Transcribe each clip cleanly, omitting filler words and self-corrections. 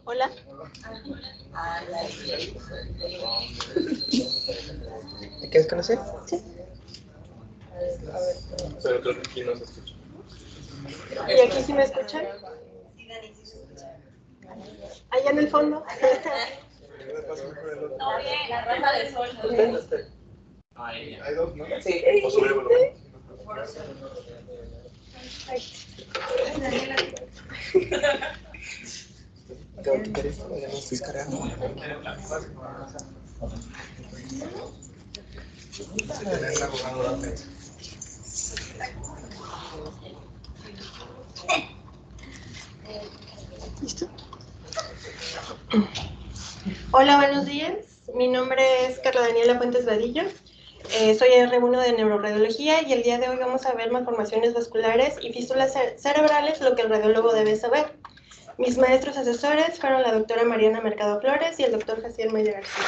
Hola. ¿Me quieres conocer? Sí. Pero creo que aquí no se escucha. ¿Y aquí sí me escuchan? Allá en el fondo. La raza del sol. Hay dos, ¿no? Sí. O sube el volumen. Te voy a quitar esto, ya no estoy cargando. ¿Listo? Hola, buenos días. Mi nombre es Carla Daniela Fuentes Vadillo. Soy R1 de Neuroradiología y el día de hoy vamos a ver malformaciones vasculares y fístulas cerebrales, lo que el radiólogo debe saber. Mis maestros asesores fueron la doctora Mariana Mercado Flores y el doctor Jaciel Maya García.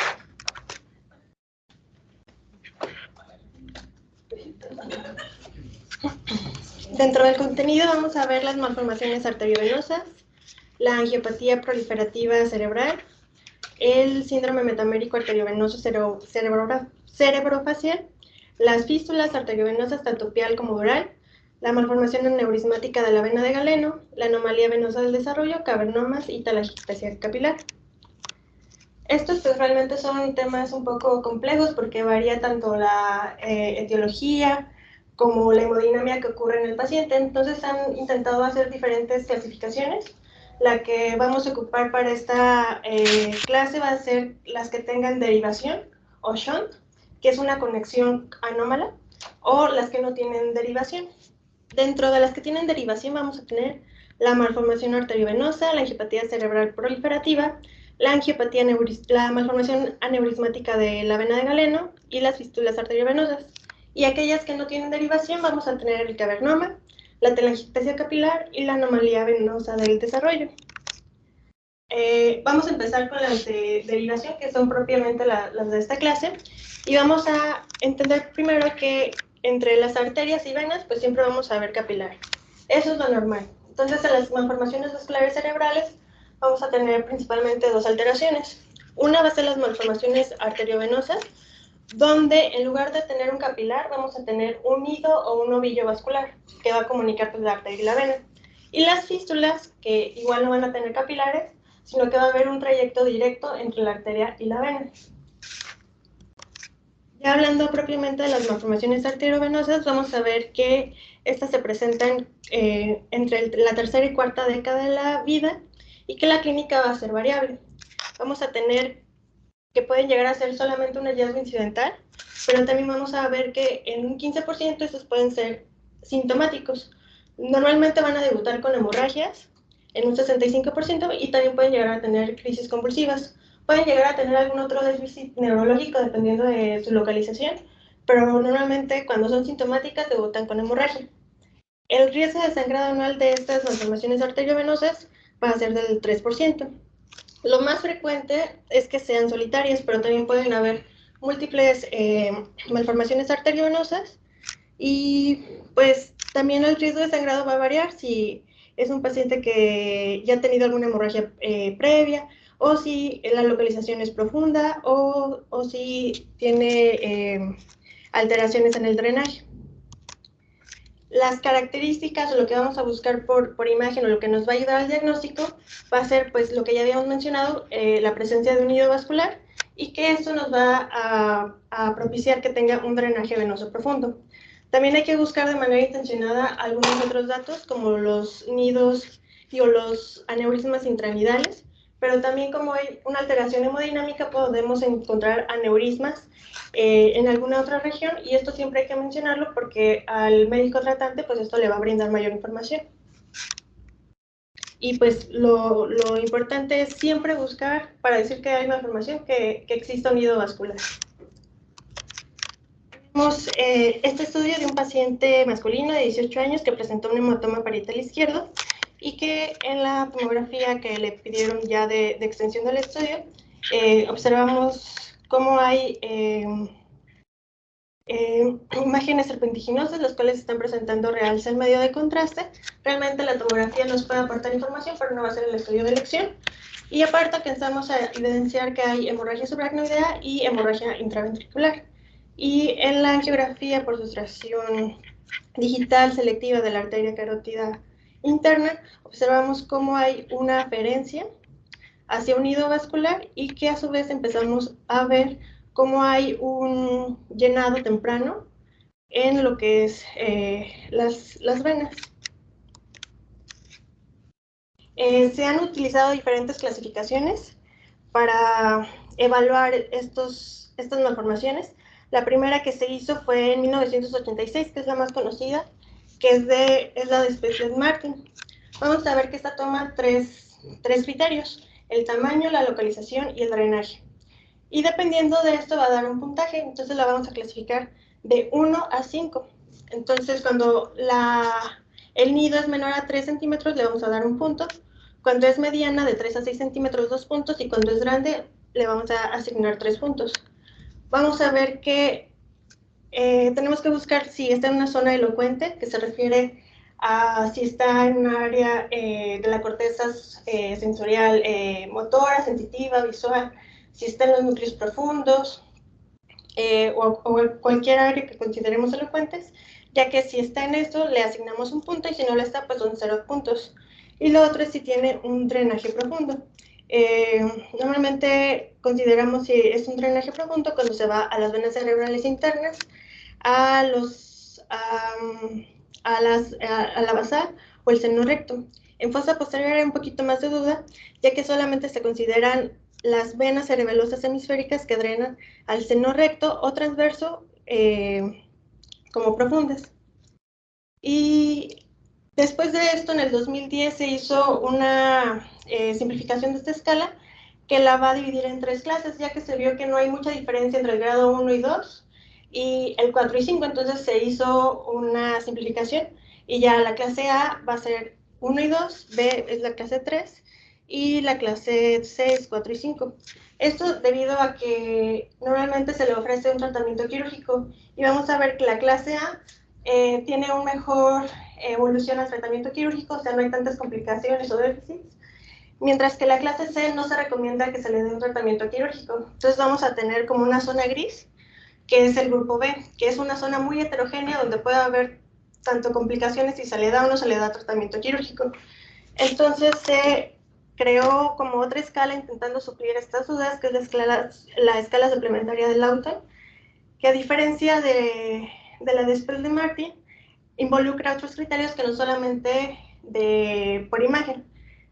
Dentro del contenido vamos a ver las malformaciones arteriovenosas, la angiopatía proliferativa cerebral, el síndrome metamérico arteriovenoso cerebrofacial, las fístulas arteriovenosas tanto pial como dural, la malformación aneurismática de la vena de Galeno, la anomalía venosa del desarrollo, cavernomas y telangiectasia capilar. Estos pues realmente son temas un poco complejos porque varía tanto la etiología como la hemodinamia que ocurre en el paciente. Entonces han intentado hacer diferentes clasificaciones. La que vamos a ocupar para esta clase va a ser las que tengan derivación o shunt, que es una conexión anómala, o las que no tienen derivación. Dentro de las que tienen derivación vamos a tener la malformación arteriovenosa, la angiopatía cerebral proliferativa, la malformación aneurismática de la vena de Galeno y las fístulas arteriovenosas. Y aquellas que no tienen derivación vamos a tener el cavernoma, la telangiectasia capilar y la anomalía venosa del desarrollo. Vamos a empezar con las de derivación, que son propiamente las de esta clase, y vamos a entender primero que entre las arterias y venas, pues siempre vamos a ver capilar. Eso es lo normal. Entonces, en las malformaciones vasculares cerebrales vamos a tener principalmente dos alteraciones. Una va a ser las malformaciones arteriovenosas, donde en lugar de tener un capilar, vamos a tener un nido o un ovillo vascular, que va a comunicar pues, la arteria y la vena. Y las fístulas, que igual no van a tener capilares, sino que va a haber un trayecto directo entre la arteria y la vena. Ya hablando propiamente de las malformaciones arteriovenosas, vamos a ver que estas se presentan entre la tercera y cuarta década de la vida y que la clínica va a ser variable. Vamos a tener que pueden llegar a ser solamente un hallazgo incidental, pero también vamos a ver que en un 15% estos pueden ser sintomáticos. Normalmente van a debutar con hemorragias en un 65% y también pueden llegar a tener crisis convulsivas. Pueden llegar a tener algún otro déficit neurológico dependiendo de su localización, pero normalmente cuando son sintomáticas debutan con hemorragia. El riesgo de sangrado anual de estas malformaciones arteriovenosas va a ser del 3%. Lo más frecuente es que sean solitarias, pero también pueden haber múltiples malformaciones arteriovenosas y pues también el riesgo de sangrado va a variar si es un paciente que ya ha tenido alguna hemorragia previa o si la localización es profunda o si tiene alteraciones en el drenaje. Las características o lo que vamos a buscar por imagen o lo que nos va a ayudar al diagnóstico va a ser pues lo que ya habíamos mencionado, la presencia de un nido vascular y que esto nos va a propiciar que tenga un drenaje venoso profundo. También hay que buscar de manera intencionada algunos otros datos como los nidos o los aneurismas intranidales, pero también como hay una alteración hemodinámica podemos encontrar aneurismas en alguna otra región y esto siempre hay que mencionarlo porque al médico tratante pues esto le va a brindar mayor información. Y pues lo importante es siempre buscar para decir que hay malformación que exista un nido vascular. Tenemos este estudio de un paciente masculino de 18 años que presentó un hematoma parietal izquierdo y que en la tomografía que le pidieron ya de extensión del estudio observamos cómo hay imágenes serpentiginosas, las cuales están presentando realce en medio de contraste. Realmente la tomografía nos puede aportar información, pero no va a ser el estudio de elección. Y aparte alcanzamos a evidenciar que hay hemorragia subaracnoidea y hemorragia intraventricular. Y en la angiografía por sustracción digital selectiva de la arteria carótida interna, observamos cómo hay una aferencia hacia un nido vascular y que a su vez empezamos a ver cómo hay un llenado temprano en lo que es las venas. Se han utilizado diferentes clasificaciones para evaluar estas malformaciones. La primera que se hizo fue en 1986, que es la más conocida, que es la de Speslin-Martin. Vamos a ver que esta toma tres criterios: el tamaño, la localización y el drenaje. Y dependiendo de esto va a dar un puntaje, entonces la vamos a clasificar de 1 a 5. Entonces cuando el nido es menor a 3 centímetros le vamos a dar un punto, cuando es mediana de 3 a 6 centímetros 2 puntos y cuando es grande le vamos a asignar 3 puntos. Vamos a ver que tenemos que buscar si está en una zona elocuente, que se refiere a si está en un área de la corteza sensorial motora, sensitiva, visual, si está en los núcleos profundos o cualquier área que consideremos elocuentes, ya que si está en esto le asignamos un punto y si no lo está pues son 0 puntos. Y lo otro es si tiene un drenaje profundo. Normalmente consideramos si es un drenaje profundo cuando se va a las venas cerebrales internas, a la basal o el seno recto. En fosa posterior hay un poquito más de duda, ya que solamente se consideran las venas cerebelosas hemisféricas que drenan al seno recto o transverso como profundas. Y después de esto, en el 2010 se hizo una simplificación de esta escala que la va a dividir en 3 clases, ya que se vio que no hay mucha diferencia entre el grado 1 y 2 y el 4 y 5, entonces se hizo una simplificación y ya la clase A va a ser 1 y 2, B es la clase 3 y la clase C es 4 y 5. Esto debido a que normalmente se le ofrece un tratamiento quirúrgico y vamos a ver que la clase A tiene una mejor evolución al tratamiento quirúrgico, o sea, no hay tantas complicaciones o déficits, mientras que la clase C no se recomienda que se le dé un tratamiento quirúrgico. Entonces vamos a tener como una zona gris, que es el grupo B, que es una zona muy heterogénea donde puede haber tanto complicaciones si se le da o no se le da tratamiento quirúrgico. Entonces se creó como otra escala intentando suplir estas dudas, que es la escala suplementaria de Lawton, que a diferencia de la de Speslin-Martin, involucra otros criterios que no solamente por imagen.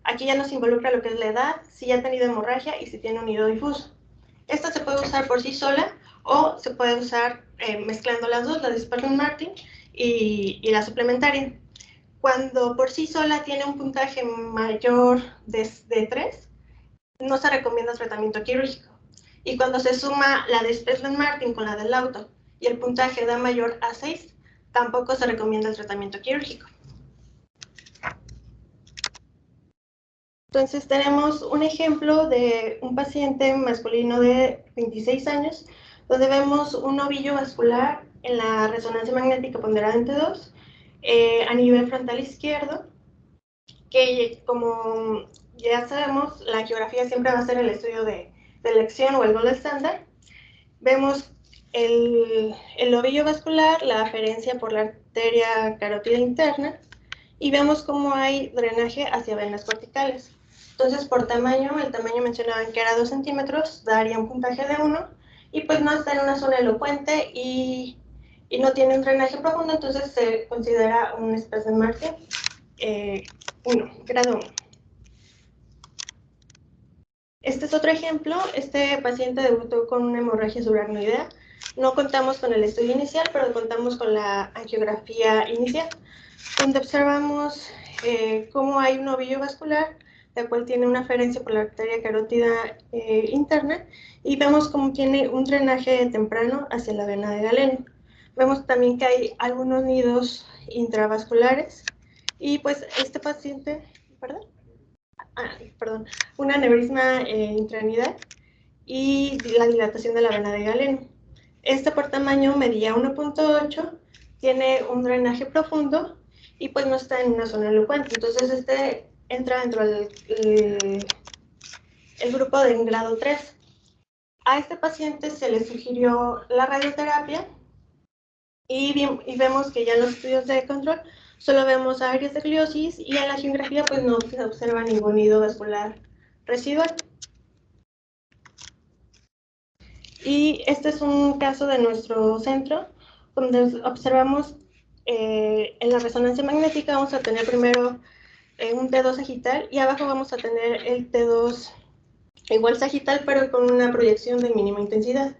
Aquí ya nos involucra lo que es la edad, si ya ha tenido hemorragia y si tiene un nido difuso. Esta se puede usar por sí sola o se puede usar mezclando las dos, la de Speslin-Martin y la suplementaria. Cuando por sí sola tiene un puntaje mayor de 3, no se recomienda tratamiento quirúrgico. Y cuando se suma la de Speslin-Martin con la del Lawton y el puntaje da mayor a 6, tampoco se recomienda el tratamiento quirúrgico. Entonces tenemos un ejemplo de un paciente masculino de 26 años, donde vemos un ovillo vascular en la resonancia magnética ponderante 2 a nivel frontal izquierdo, que como ya sabemos, la angiografía siempre va a ser el estudio de elección o el gold estándar. Vemos el ovillo vascular, la aferencia por la arteria carótida interna, y vemos cómo hay drenaje hacia venas corticales. Entonces, por tamaño, el tamaño mencionaban que era 2 centímetros, daría un puntaje de 1, y pues no está en una zona elocuente y no tiene un drenaje profundo, entonces se considera un Speslin-Martin 1, grado 1. Este es otro ejemplo. Este paciente debutó con una hemorragia subaracnoidea. No contamos con el estudio inicial, pero contamos con la angiografía inicial, donde observamos cómo hay un ovillo vascular, la cual tiene una aferencia por la arteria carótida interna, y vemos cómo tiene un drenaje temprano hacia la vena de Galeno. Vemos también que hay algunos nidos intravasculares, y pues este paciente, un aneurisma intraanidal y la dilatación de la vena de Galeno. Este por tamaño medía 1.8, tiene un drenaje profundo y pues no está en una zona elocuente. Entonces este entra dentro del el grupo de grado 3. A este paciente se le sugirió la radioterapia y vemos que ya en los estudios de control solo vemos áreas de gliosis y en la angiografía pues no se observa ningún nido vascular residual. Y este es un caso de nuestro centro donde observamos en la resonancia magnética vamos a tener primero un T2 sagital y abajo vamos a tener el T2 igual sagital pero con una proyección de mínima intensidad.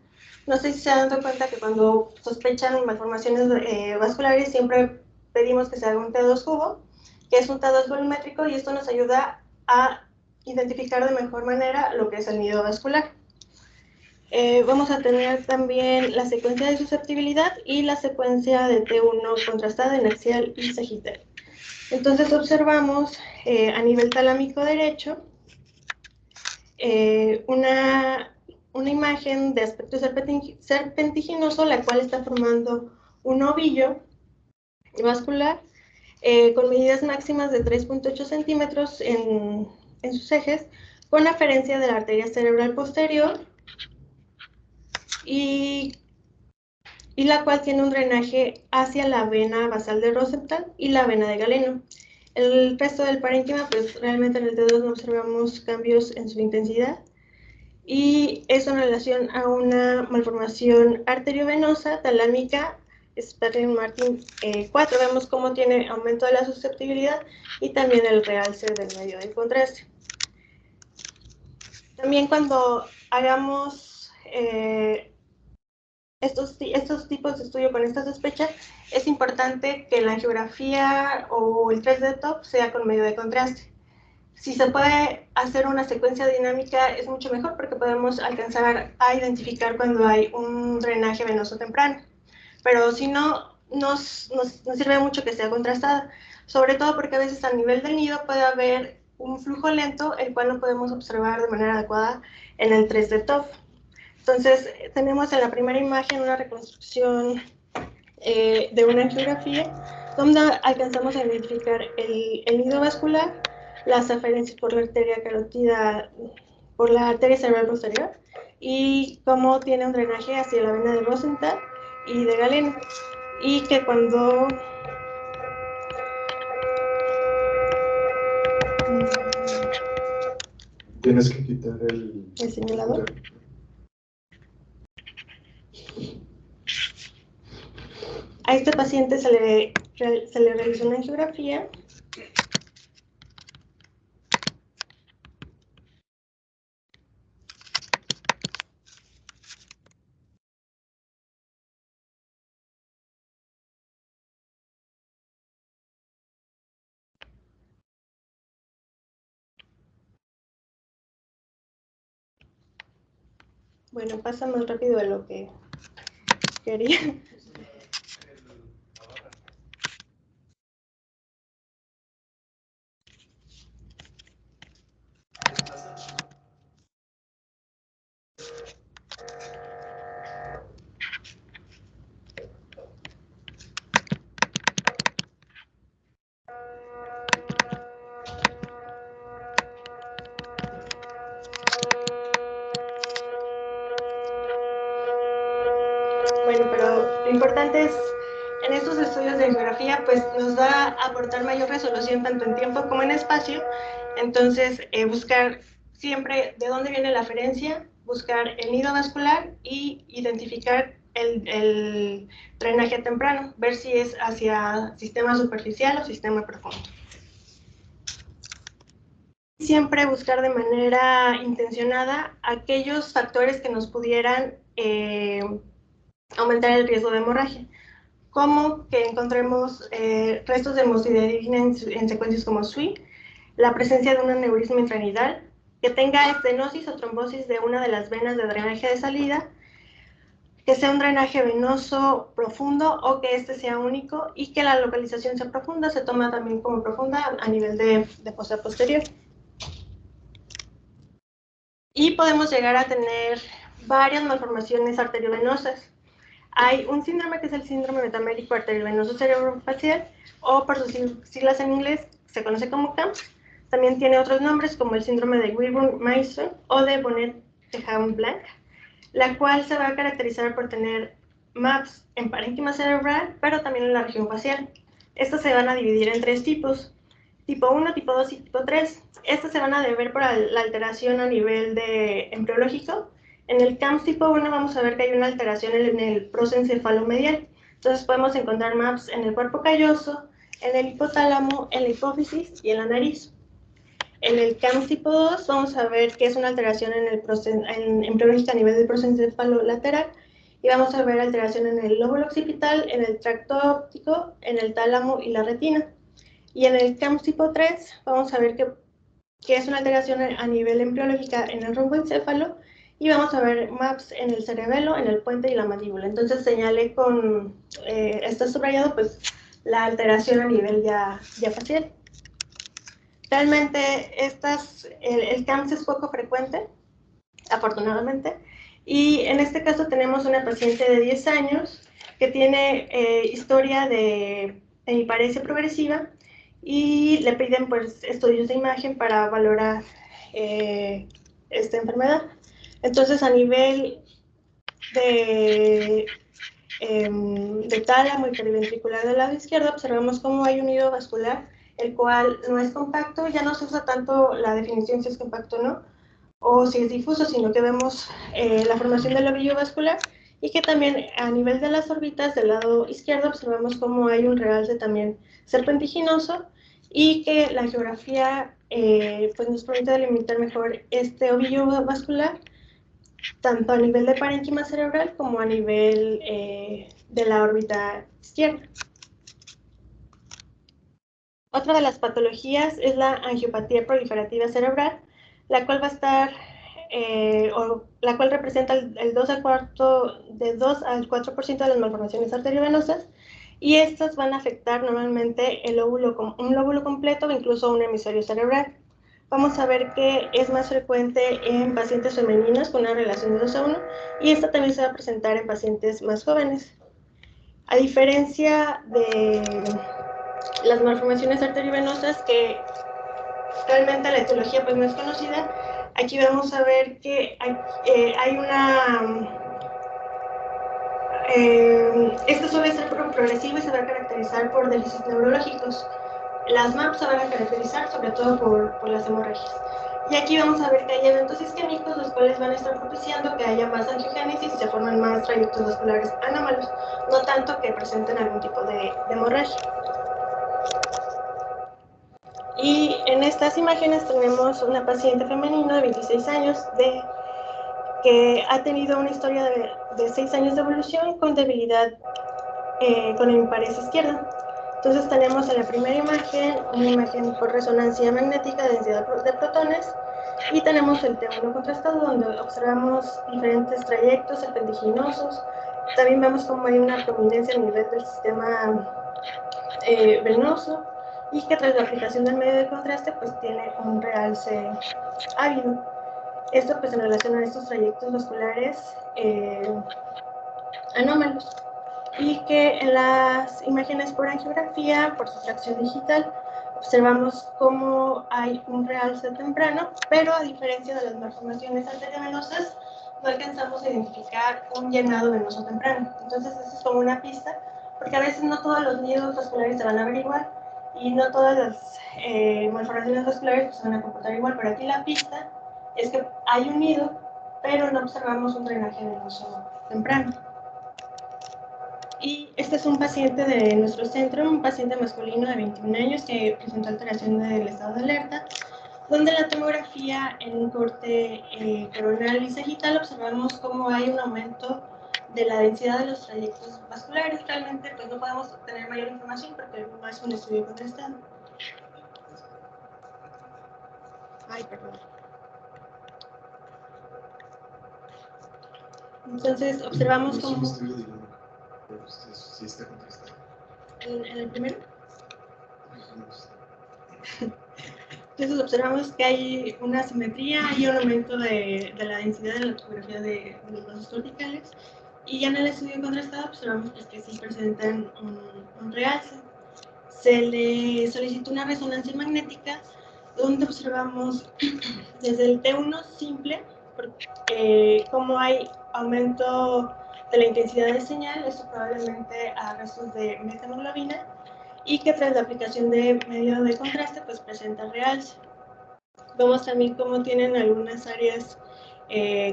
No sé si se han dado cuenta que cuando sospechan malformaciones vasculares siempre pedimos que se haga un T2 cubo, que es un T2 volumétrico y esto nos ayuda a identificar de mejor manera lo que es el nido vascular. Vamos a tener también la secuencia de susceptibilidad y la secuencia de T1 contrastada en axial y sagital. Entonces observamos a nivel talámico derecho una imagen de aspecto serpentiginoso, la cual está formando un ovillo vascular con medidas máximas de 3.8 centímetros en sus ejes, con aferencia de la arteria cerebral posterior y la cual tiene un drenaje hacia la vena basal de Rosenthal y la vena de Galeno. El resto del parénquima, pues realmente en el T2 no observamos cambios en su intensidad y es en relación a una malformación arteriovenosa talámica Sperling-Martin 4. Vemos cómo tiene aumento de la susceptibilidad y también el realce del medio de contraste. También cuando hagamos estos tipos de estudio con esta sospecha, es importante que la angiografía o el 3D TOP sea con medio de contraste. Si se puede hacer una secuencia dinámica es mucho mejor porque podemos alcanzar a identificar cuando hay un drenaje venoso temprano. Pero si no, nos sirve mucho que sea contrastada, sobre todo porque a veces a nivel del nido puede haber un flujo lento, el cual no podemos observar de manera adecuada en el 3D TOF. Entonces, tenemos en la primera imagen una reconstrucción de una angiografía donde alcanzamos a identificar el nido vascular, las aferencias por la arteria carótida, por la arteria cerebral posterior y cómo tiene un drenaje hacia la vena de Rosenthal y de Galeno. Y que cuando tienes que quitar el señalador. A este paciente se le realizó una angiografía bueno, pasa más rápido de lo que quería. Bueno, pero lo importante es, en estos estudios de geografía, pues nos va a aportar mayor resolución tanto en tiempo como en espacio. Entonces, buscar siempre de dónde viene la aferencia, buscar el nido vascular y identificar el drenaje temprano, ver si es hacia sistema superficial o sistema profundo. Siempre buscar de manera intencionada aquellos factores que nos pudieran aumentar el riesgo de hemorragia, como que encontremos restos de hemosiderina en secuencias como SWI, la presencia de un aneurisma intranidal, que tenga estenosis o trombosis de una de las venas de drenaje de salida, que sea un drenaje venoso profundo o que este sea único y que la localización sea profunda, se toma también como profunda a nivel de fosa posterior. Y podemos llegar a tener varias malformaciones arteriovenosas. Hay un síndrome que es el síndrome metamélico arteriovenoso cerebrofacial, o por sus siglas en inglés se conoce como CAMS. También tiene otros nombres como el síndrome de Wilbur-Mason o de Bonnet-Tejan-Blanc, la cual se va a caracterizar por tener MAPS en parénquima cerebral, pero también en la región facial. Estos se van a dividir en tres tipos: tipo 1, tipo 2 y tipo 3. Estos se van a deber por la alteración a nivel de embriológico. En el CAMS tipo 1 vamos a ver que hay una alteración en el prosencefalomedial. Entonces podemos encontrar MAPS en el cuerpo calloso, en el hipotálamo, en la hipófisis y en la nariz. En el CAMS tipo 2 vamos a ver que es una alteración en embriológica a nivel del prosencéfalo lateral, y vamos a ver alteración en el lóbulo occipital, en el tracto óptico, en el tálamo y la retina. Y en el CAMS tipo 3 vamos a ver que es una alteración a nivel embriológica en el romboencéfalo, y vamos a ver MAPS en el cerebelo, en el puente y la mandíbula. Entonces señalé con, está subrayado pues la alteración a nivel ya facial. Realmente el CAMS es poco frecuente, afortunadamente, y en este caso tenemos una paciente de 10 años que tiene historia de hemiparesia progresiva, y le piden pues estudios de imagen para valorar esta enfermedad. Entonces, a nivel de tálamo y periventricular del lado izquierdo, observamos cómo hay un nido vascular, el cual no es compacto. Ya no se usa tanto la definición si es compacto o no, o si es difuso, sino que vemos la formación del ovillo vascular, y que también a nivel de las órbitas del lado izquierdo observamos cómo hay un realce también serpentiginoso, y que la geografía pues nos permite delimitar mejor este ovillo vascular, tanto a nivel de parénquima cerebral como a nivel de la órbita izquierda. Otra de las patologías es la angiopatía proliferativa cerebral, la cual va a estar, la cual representa el 2 al 4% de las malformaciones arteriovenosas, y estas van a afectar normalmente un lóbulo completo o incluso un hemisferio cerebral. Vamos a ver que es más frecuente en pacientes femeninas con una relación de 2 a 1, y esta también se va a presentar en pacientes más jóvenes. A diferencia de las malformaciones arteriovenosas, que realmente la etiología pues no es conocida, aquí vamos a ver que hay una... esto suele ser progresivo y se va a caracterizar por déficits neurológicos. Las MAPS se van a caracterizar sobre todo por las hemorragias. Y aquí vamos a ver que hay eventos isquémicos, los cuales van a estar propiciando que haya más angiogénesis y se forman más trayectos vasculares anómalos, no tanto que presenten algún tipo de hemorragia. Y en estas imágenes tenemos una paciente femenina de 26 años que ha tenido una historia de 6 años de evolución con debilidad con hemiparesia izquierda. Entonces tenemos en la primera imagen una imagen por resonancia magnética de densidad de protones, y tenemos el T1 contrastado, donde observamos diferentes trayectos serpentiginosos. También vemos cómo hay una prominencia a nivel del sistema venoso, y que tras la aplicación del medio de contraste pues tiene un realce ávido. Esto pues en relación a estos trayectos vasculares anómalos, y que en las imágenes por angiografía, por sustracción digital, observamos cómo hay un realce temprano, pero a diferencia de las malformaciones arteriovenosas, no alcanzamos a identificar un llenado venoso temprano. Entonces eso es como una pista, porque a veces no todos los nidos vasculares se van a ver igual, y no todas las malformaciones vasculares se van a comportar igual, pero aquí la pista es que hay un nido, pero no observamos un drenaje venoso temprano. Y este es un paciente de nuestro centro, un paciente masculino de 21 años que presentó alteración del estado de alerta, donde en la tomografía en un corte coronal y sagital observamos cómo hay un aumento de la densidad de los trayectos vasculares. Realmente pues no podemos obtener mayor información porque no es un estudio contrastado. Ay, perdón. Entonces observamos cómo... Sí está contrastado. ¿En el primero? Entonces observamos que hay una simetría y un aumento de la densidad de la topografía de los vasos corticales, Y ya en el estudio contrastado observamos pues, que sí presentan un realce. Se le solicitó una resonancia magnética donde observamos desde el T1 simple cómo hay aumento de la intensidad de señal, esto probablemente a restos de methemoglobina, y que tras la aplicación de medio de contraste pues presenta realce. Vemos también cómo tienen algunas áreas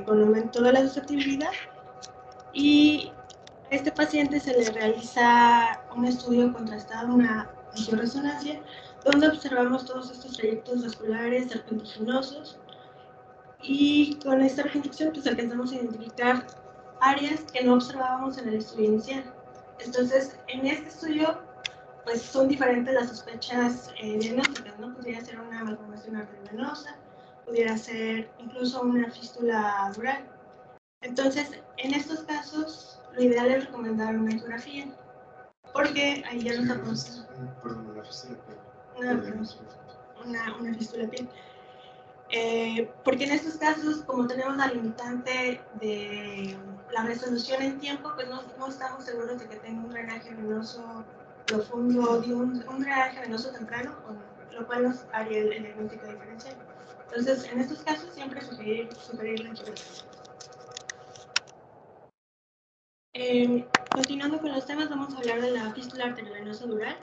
con aumento de la susceptibilidad, y a este paciente se le realiza un estudio contrastado, una angioresonancia, donde observamos todos estos trayectos vasculares serpentiginosos, y con esta reconstrucción pues alcanzamos a identificar áreas que no observábamos en el estudio inicial. Entonces, en este estudio pues son diferentes las sospechas diagnósticas, ¿no? Podría ser una malformación arteriovenosa, pudiera ser incluso una fístula dural. Entonces, en estos casos, lo ideal es recomendar una ecografía, porque ahí ya nos apunta Perdón, la fístula una fístula piel. Porque en estos casos, como tenemos la limitante de la resolución en tiempo, pues no estamos seguros de que tenga un drenaje venoso profundo y un drenaje venoso temprano, lo cual nos haría el diagnóstico diferencial. Entonces, en estos casos, siempre sugerir la angiografía. Continuando con los temas, vamos a hablar de la fístula arteriovenosa dural.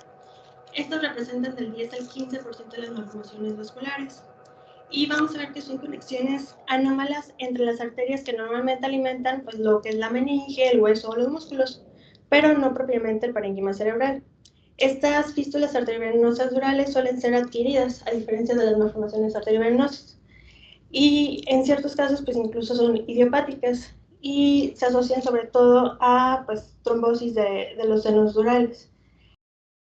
Estos representan del 10 al 15% de las malformaciones vasculares. Y vamos a ver que son conexiones anómalas entre las arterias que normalmente alimentan pues, lo que es la meninge, el hueso o los músculos, pero no propiamente el parénquima cerebral. Estas fístulas arteriovenosas durales suelen ser adquiridas, a diferencia de las malformaciones arteriovenosas, y en ciertos casos pues, incluso son idiopáticas y se asocian sobre todo a pues, trombosis de los senos durales.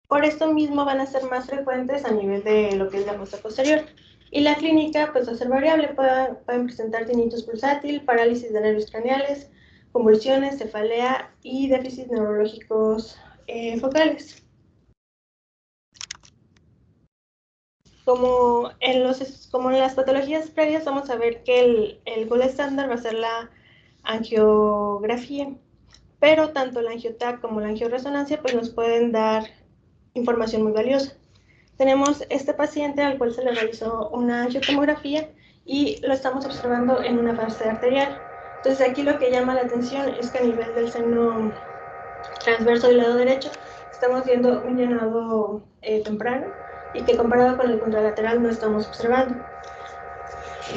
Por esto mismo van a ser más frecuentes a nivel de lo que es la fosa posterior. Y la clínica, pues a ser variable, pueden presentar tinnitus pulsátil, parálisis de nervios craneales, convulsiones, cefalea y déficits neurológicos focales. Como en las patologías previas, vamos a ver que el gold estándar va a ser la angiografía, pero tanto la angioTAC como la angioresonancia pues nos pueden dar información muy valiosa. Tenemos este paciente al cual se le realizó una angiotomografía y lo estamos observando en una fase arterial. Entonces aquí lo que llama la atención es que a nivel del seno transverso del lado derecho estamos viendo un llenado temprano y que comparado con el contralateral no estamos observando.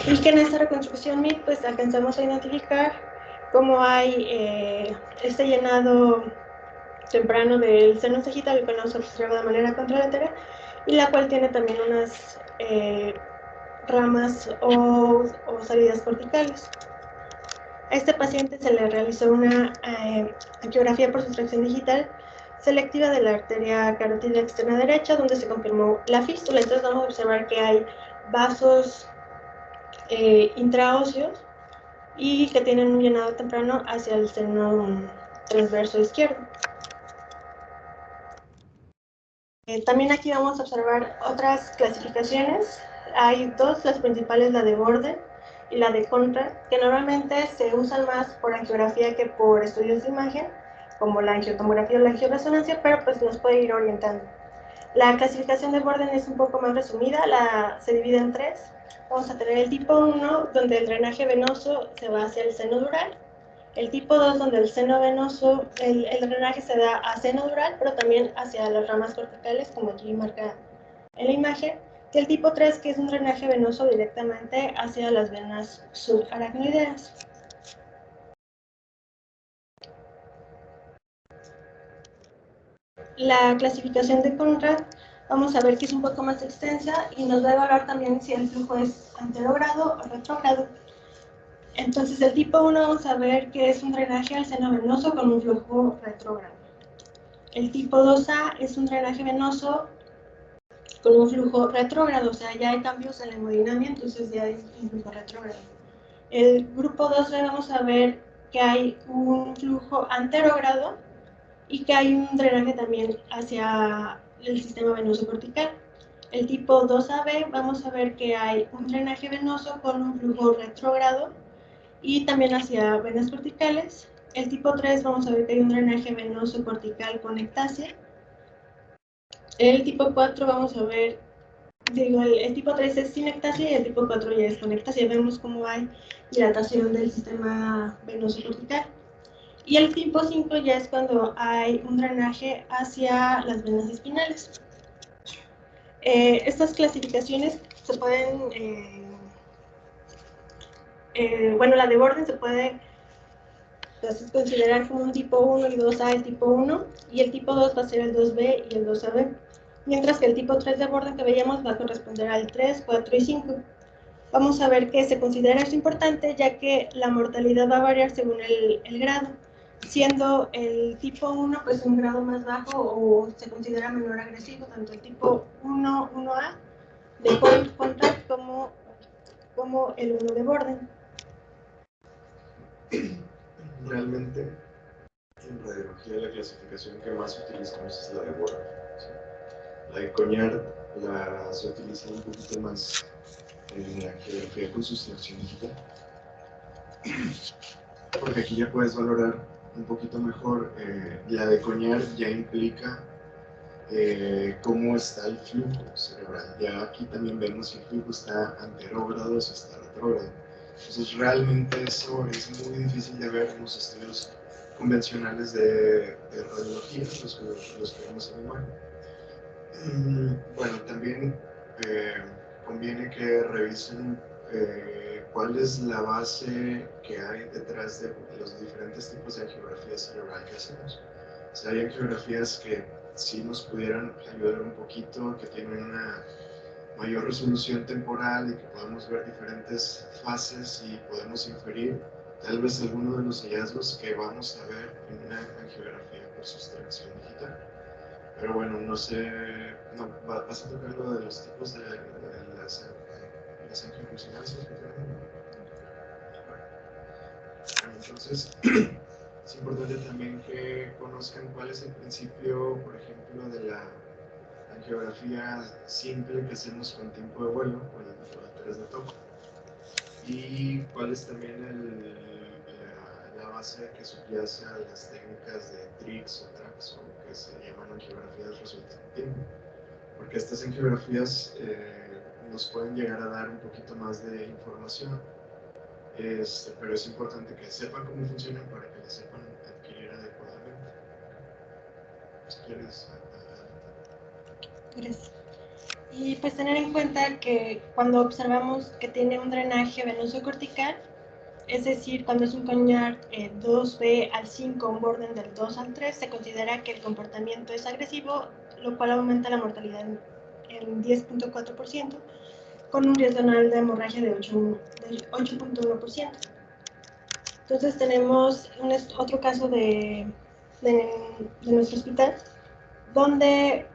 Y que en esta reconstrucción MIT pues alcanzamos a identificar cómo hay este llenado temprano del seno sagital, el cual no se observa de manera contralateral, y la cual tiene también unas ramas o salidas corticales. A este paciente se le realizó una angiografía por sustracción digital selectiva de la arteria carótida externa derecha, donde se confirmó la fístula. Entonces vamos a observar que hay vasos intraóseos y que tienen un llenado temprano hacia el seno transverso izquierdo. También aquí vamos a observar otras clasificaciones. Hay dos, las principales, la de Borden y la de Conrad, que normalmente se usan más por angiografía que por estudios de imagen, como la angiotomografía o la angioresonancia, pero pues nos puede ir orientando. La clasificación de Borden es un poco más resumida, se divide en tres. Vamos a tener el tipo 1, donde el drenaje venoso se va hacia el seno dural. El tipo 2, donde el seno venoso, el drenaje se da a seno dural, pero también hacia las ramas corticales, como aquí marca en la imagen. Y el tipo 3, que es un drenaje venoso directamente hacia las venas subaracnoideas. La clasificación de Conrad, vamos a ver que es un poco más extensa y nos va a evaluar también si el flujo es anterogrado o retrógrado. Entonces, el tipo 1 vamos a ver que es un drenaje al seno venoso con un flujo retrógrado. El tipo 2A es un drenaje venoso con un flujo retrógrado, o sea, ya hay cambios en la hemodinamia, entonces ya es un flujo retrógrado. El grupo 2B vamos a ver que hay un flujo anterogrado y que hay un drenaje también hacia el sistema venoso cortical. El tipo 2AB vamos a ver que hay un drenaje venoso con un flujo retrógrado y también hacia venas corticales. el tipo 3 vamos a ver que hay un drenaje venoso cortical con ectasia. El tipo 4 vamos a ver, el tipo 3 es sin ectasia y el tipo 4 ya es con ectasia. Vemos cómo hay dilatación del sistema venoso cortical. Y el tipo 5 ya es cuando hay un drenaje hacia las venas espinales. Estas clasificaciones se pueden, bueno, la de Borden se puede considerar como un tipo 1 y 2A el tipo 1, y el tipo 2 va a ser el 2B y el 2AB, mientras que el tipo 3 de Borden que veíamos va a corresponder al 3, 4 y 5. Vamos a ver que se considera esto importante, ya que la mortalidad va a variar según el grado, siendo el tipo 1 pues un grado más bajo o se considera menor agresivo, tanto el tipo 1, 1A de point contact como el 1 de Borden. Realmente, en radiología la clasificación que más utilizamos es la de Borden. ¿Sí? La de Coñard se utiliza un poquito más en la geografía con sustracción digital, porque aquí ya puedes valorar un poquito mejor. La de Coñard ya implica cómo está el flujo cerebral. Ya aquí también vemos si el flujo está anterógrado o si está retrógrado. Entonces realmente eso es muy difícil de ver en los estudios convencionales de radiología, los que vemos en imagen. Bueno, también conviene que revisen cuál es la base que hay detrás de los diferentes tipos de angiografía cerebral que hacemos. O sea, hay angiografías que sí nos pudieran ayudar un poquito, que tienen una mayor resolución temporal y que podamos ver diferentes fases y podemos inferir tal vez alguno de los hallazgos que vamos a ver en una angiografía por sustracción digital. Pero bueno, no sé, no, ¿vas a tocar lo de los tipos de las angioresonancias? Entonces, es importante también que conozcan cuál es el principio, por ejemplo, de la angiografía simple que hacemos con tiempo de vuelo, con el 3 de toque, y cuál es también la base que subyace a las técnicas de TRIX o TRAX, o que se llaman angiografías resultante de tiempo, porque estas angiografías nos pueden llegar a dar un poquito más de información. Pero es importante que sepan cómo funcionan para que las sepan adquirir adecuadamente. Si quieres, Gracias. Y pues tener en cuenta que cuando observamos que tiene un drenaje venoso cortical, es decir, cuando es un Coñard 2B al 5, un Borden del 2 al 3, se considera que el comportamiento es agresivo, lo cual aumenta la mortalidad en 10.4%, con un riesgo anual de hemorragia de 8.1%. Entonces tenemos otro caso de nuestro hospital, donde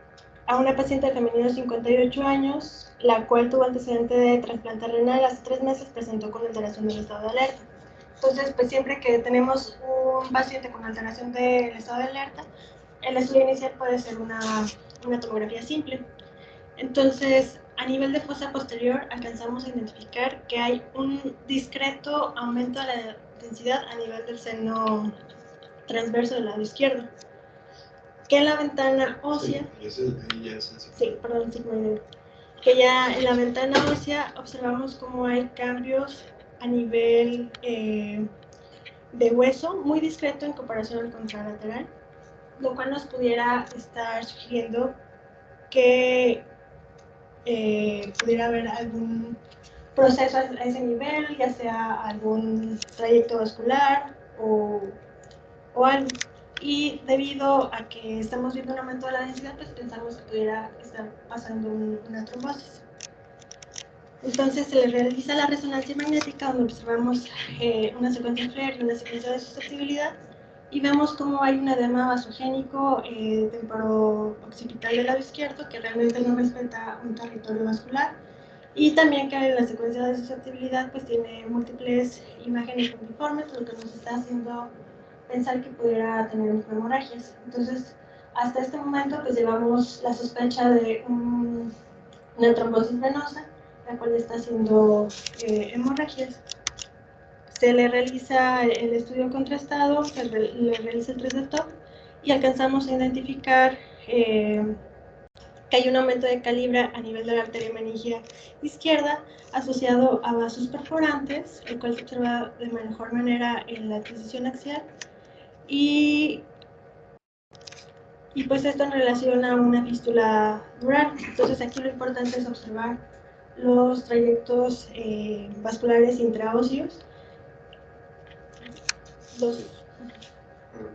a una paciente femenina de 58 años, la cual tuvo antecedente de trasplante renal hace 3 meses, presentó con alteración del estado de alerta. Entonces, pues siempre que tenemos un paciente con alteración del estado de alerta, el estudio inicial puede ser una tomografía simple. Entonces, a nivel de fosa posterior, alcanzamos a identificar que hay un discreto aumento de la densidad a nivel del seno transverso del lado izquierdo, que en la ventana ósea, que ya en la ventana ósea observamos cómo hay cambios a nivel de hueso muy discreto en comparación al contralateral, lo cual nos pudiera estar sugiriendo que pudiera haber algún proceso a ese nivel, ya sea algún trayecto vascular o algo. Y debido a que estamos viendo un aumento de la densidad, pues pensamos que pudiera estar pasando una trombosis. Entonces se le realiza la resonancia magnética, donde observamos una secuencia FLAIR y una secuencia de susceptibilidad, y vemos cómo hay un edema vasogénico temporo-occipital del lado izquierdo, que realmente no respeta un territorio vascular, y también que en la secuencia de susceptibilidad pues tiene múltiples imágenes puntiformes, lo que nos está haciendo pensar que pudiera tener microhemorragias. Entonces, hasta este momento pues llevamos la sospecha de una trombosis venosa, la cual está haciendo hemorragias. Se le realiza el estudio contrastado, le realiza el 3D TOF y alcanzamos a identificar que hay un aumento de calibre a nivel de la arteria meningia izquierda asociado a vasos perforantes, el cual se observa de mejor manera en la adquisición axial y pues esto en relación a una fístula dural. Entonces aquí lo importante es observar los trayectos vasculares intraóseos.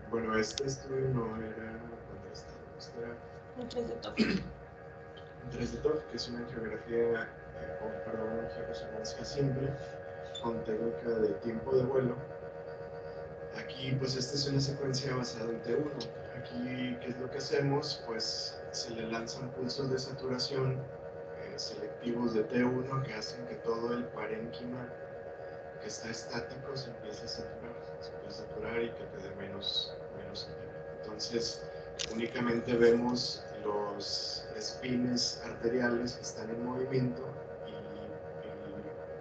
Bueno, este estudio no era contrastado, este era Un 3D TOF. un 3D TOF, que es una angiografía, una angioresonancia simple con técnica de tiempo de vuelo. Aquí, pues, esta es una secuencia basada en T1. Aquí, ¿qué es lo que hacemos? Pues, se le lanzan pulsos de saturación selectivos de T1 que hacen que todo el parénquima que está estático se empiece a saturar y que te dé menos edema. Entonces, únicamente vemos los espines arteriales que están en movimiento y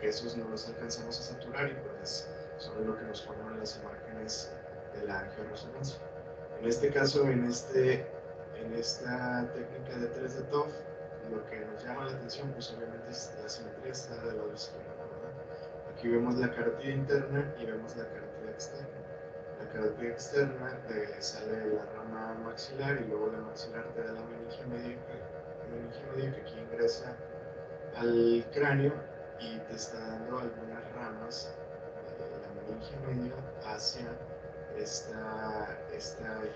que esos no los alcanzamos a saturar y pues son lo que nos forman las imágenes de la angioresonancia. En este caso, en esta técnica de 3D TOF, lo que nos llama la atención pues obviamente es la simetría está del lado izquierdo, ¿verdad? Aquí vemos la carótida interna y vemos la carótida externa. La carótida externa sale de la rama maxilar y luego la maxilar te da la meningia media que aquí ingresa al cráneo y te está dando algunas ramas de la meningia media hacia esta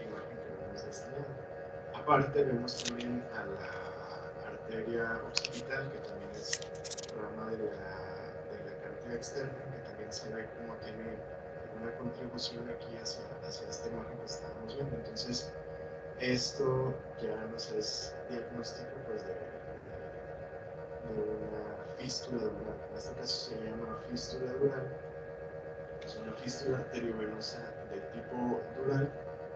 imagen que vemos de este lado. Aparte vemos también a la arteria occipital, que también es rama de la carótida externa, que también se ve como tiene una contribución aquí hacia esta imagen que estábamos viendo. Entonces, esto ya nos es diagnóstico pues, de una fístula dural. En este caso se llama fístula dural. Es una fístula arteriovenosa de tipo dural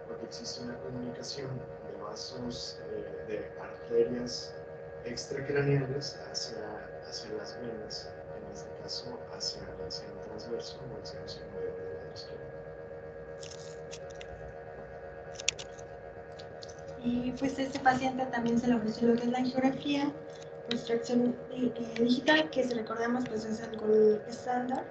porque existe una comunicación de vasos de arterias extracraneales hacia las venas, en este caso hacia el seno transverso o el seno sigmoidal del lado izquierdo. Y pues a este paciente también se le ofreció lo que es la angiografía por extracción digital, que si recordamos pues es el gold estándar.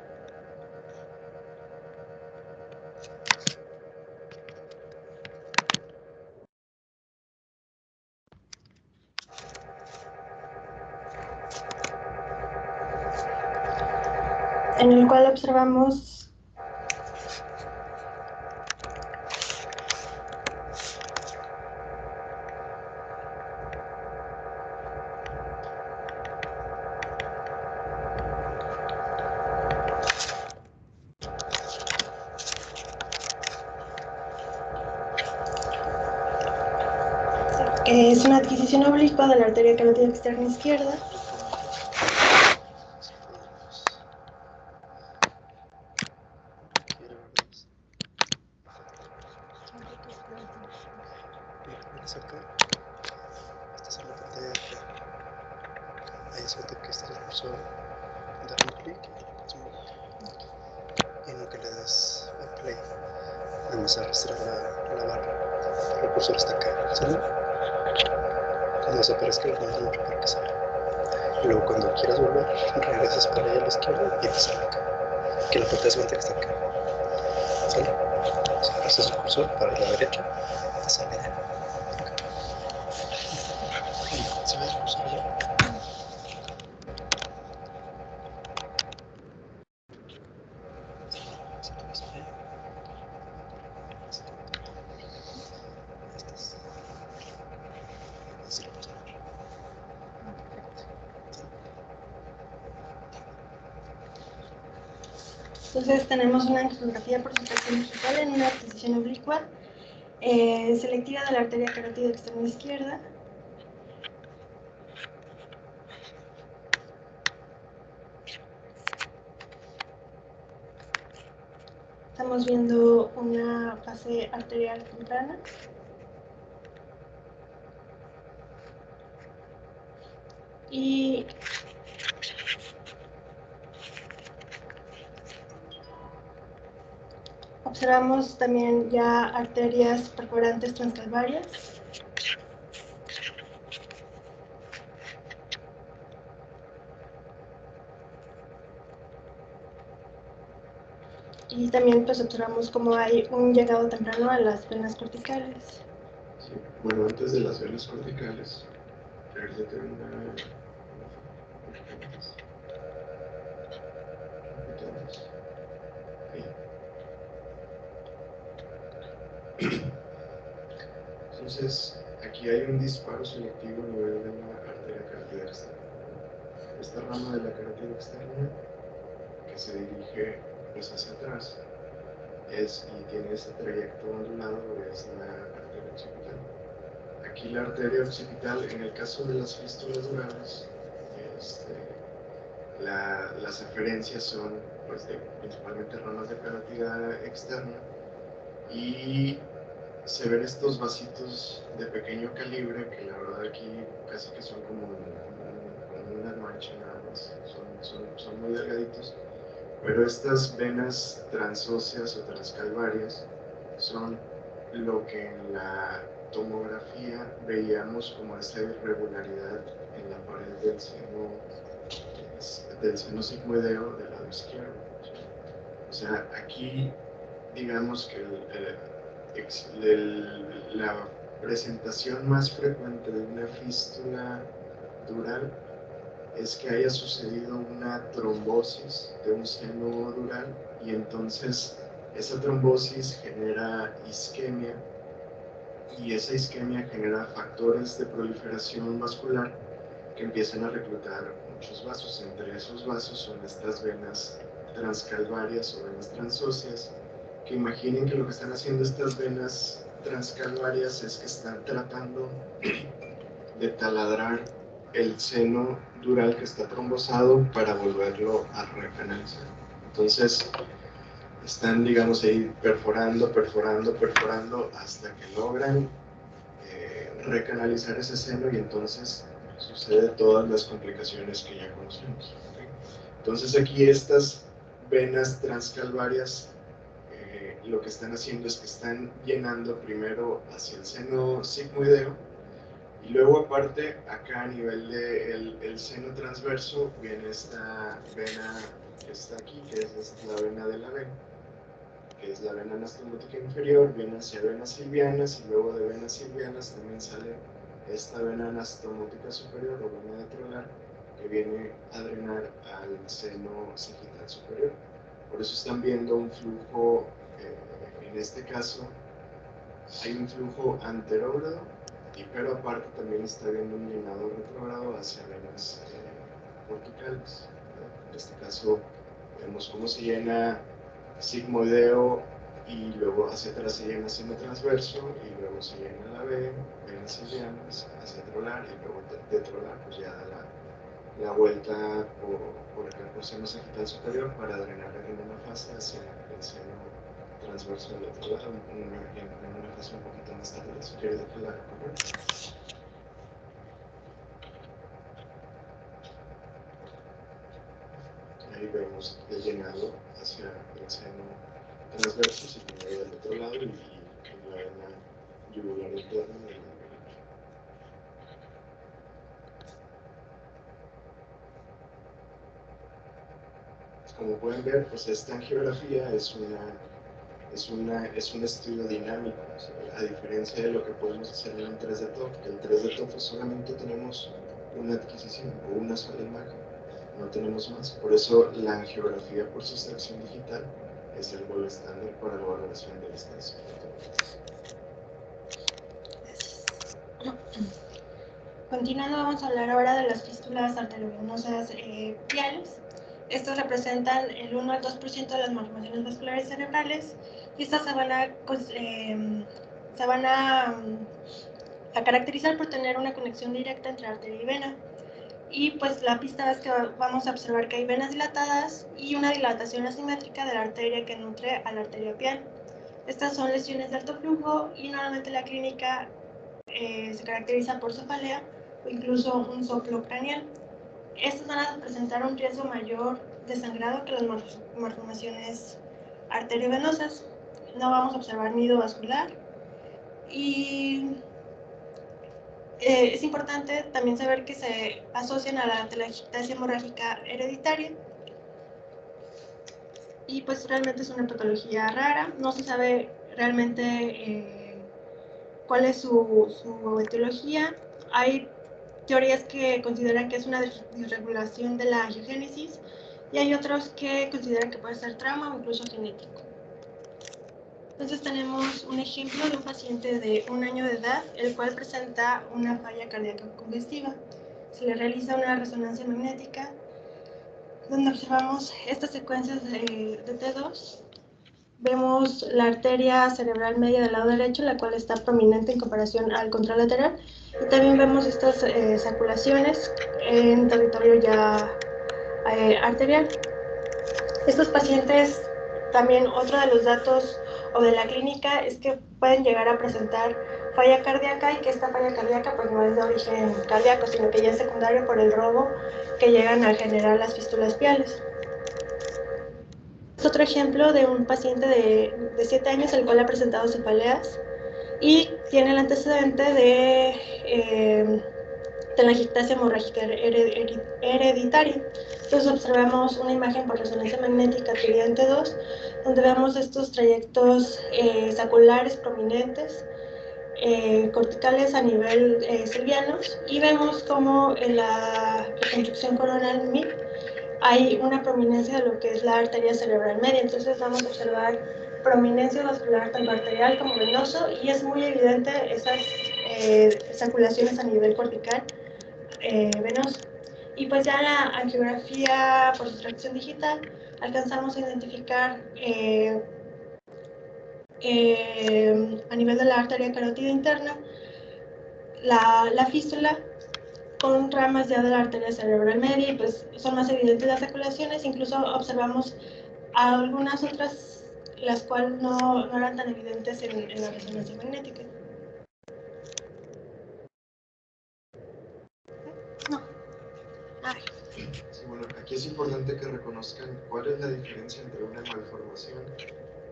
En el cual observamos que es una adquisición oblicua de la arteria carótida externa izquierda. Acá, esta es la pantalla de acá. Ahí suelta que este es el cursor, dar un clic y en lo que le das a play, nada más arrastrar la barra. El cursor está acá, ¿sale? Cuando desaparezca el comando para que salga. Y luego cuando quieras volver, regresas para allá a la izquierda y te sale acá. Que la pantalla suelta que está acá. ¿Sale? Si arrastras el cursor para la derecha, te sale acá. ¿Se ve el cursor allá? Entonces tenemos una angiografía por sustracción digital en una adquisición oblicua selectiva de la arteria carótida externa izquierda. Estamos viendo una fase arterial temprana. Y observamos también ya arterias perforantes transcalvarias. Y también pues observamos cómo hay un llegado temprano a las venas corticales. Sí. Bueno, antes de las venas corticales, regresate una ahí. Entonces, aquí hay un disparo selectivo a nivel de la arteria carótida externa. Esta rama de la carótida externa que se dirige pues hacia atrás y tiene ese trayecto ondulado es la arteria occipital. Aquí la arteria occipital, en el caso de las fístulas durales, las aferencias son pues, principalmente ramas de carótida externa y se ven estos vasitos de pequeño calibre que la verdad aquí casi que son como una mancha nada más, son muy delgaditos, pero estas venas transóseas o transcalvarias son lo que en la tomografía veíamos como esa irregularidad en la pared del seno sigmoideo del lado izquierdo. O sea, aquí digamos que la presentación más frecuente de una fístula dural es que haya sucedido una trombosis de un seno dural y entonces esa trombosis genera isquemia y esa isquemia genera factores de proliferación vascular que empiezan a reclutar muchos vasos. Entre esos vasos son estas venas transcalvarias o venas transóseas, que imaginen que lo que están haciendo estas venas transcalvarias es que están tratando de taladrar el seno dural que está trombosado para volverlo a recanalizar. Entonces están, digamos, ahí perforando hasta que logran recanalizar ese seno y entonces sucede todas las complicaciones que ya conocemos. ¿Okay? Entonces aquí estas venas transcalvarias lo que están haciendo es que están llenando primero hacia el seno sigmoideo y luego aparte acá a nivel del seno transverso viene esta vena que está aquí, que es la vena de la vena, que es la vena anastomótica inferior, viene hacia venas silvianas y luego de venas silvianas también sale esta vena anastomótica superior o vena detrolar que viene a drenar al seno sagital superior. Por eso están viendo un flujo, en este caso hay un flujo anterógrado, pero aparte también está viendo un llenado retrógrado hacia venas corticales. En este caso vemos cómo se llena sigmoideo y luego hacia atrás se llena seno transverso y luego se llena la venas silvianas hacia trolar y luego detrolar pues ya da la vuelta por acá por seno sagital superior para drenar en una fase hacia el seno transverso del otro lado, en una fase un poquito más tarde, si quieres dejarla recorrer. Ahí vemos el llenado hacia el seno transverso, si tiene del otro lado y la vena yugular interna del lado derecho. Como pueden ver, pues esta angiografía es un estudio dinámico, o sea, a diferencia de lo que podemos hacer en un 3D TOF, que el 3D TOF solamente tenemos una adquisición o una sola imagen, no tenemos más. Por eso la angiografía por sustracción digital es el gold estándar para la valoración de distancia. Continuando, vamos a hablar ahora de las fístulas arteriovenosas piales. Estas representan el 1 al 2% de las malformaciones vasculares cerebrales y estas se van a caracterizar por tener una conexión directa entre arteria y vena. Y pues la pista es que vamos a observar que hay venas dilatadas y una dilatación asimétrica de la arteria que nutre a la arteria pial. Estas son lesiones de alto flujo y normalmente la clínica se caracteriza por cefalea o incluso un soplo craneal. Estas van a presentar un riesgo mayor de sangrado que las malformaciones arteriovenosas. no vamos a observar nido vascular. Y es importante también saber que se asocian a la telangiectasia hemorrágica hereditaria. Y pues realmente es una patología rara, no se sabe realmente cuál es su etiología. Hay teorías que consideran que es una disregulación de la angiogénesis y hay otros que consideran que puede ser trauma o incluso genético. Entonces tenemos un ejemplo de un paciente de 1 año de edad, el cual presenta una falla cardíaca congestiva. Se le realiza una resonancia magnética donde observamos estas secuencias de T2. Vemos la arteria cerebral media del lado derecho, la cual está prominente en comparación al contralateral. Y también vemos estas saculaciones en territorio ya arterial. Estos pacientes, también otro de los datos o de la clínica es que pueden llegar a presentar falla cardíaca y que esta falla cardíaca pues no es de origen cardíaco, sino que ya es secundario por el robo que llegan a generar las fístulas piales. Es otro ejemplo de un paciente de 7 años el cual ha presentado cefaleas y tiene el antecedente de telangiectasia hemorrágica hereditaria. Entonces observamos una imagen por resonancia magnética TIRIAN-T 2, donde vemos estos trayectos saculares prominentes, corticales a nivel silvianos, y vemos como en la reconstrucción coronal MIP hay una prominencia de lo que es la arteria cerebral media. Entonces vamos a observar prominencia vascular tanto arterial como venoso, y es muy evidente esas saculaciones a nivel cortical venoso. Y pues ya en la angiografía por sustracción digital alcanzamos a identificar a nivel de la arteria carótida interna la fístula con ramas ya de la arteria cerebral media, y pues son más evidentes las saculaciones. Incluso observamos algunas otras las cuales no eran tan evidentes en la resonancia magnética. No. Ay. Sí, bueno, aquí es importante que reconozcan cuál es la diferencia entre una malformación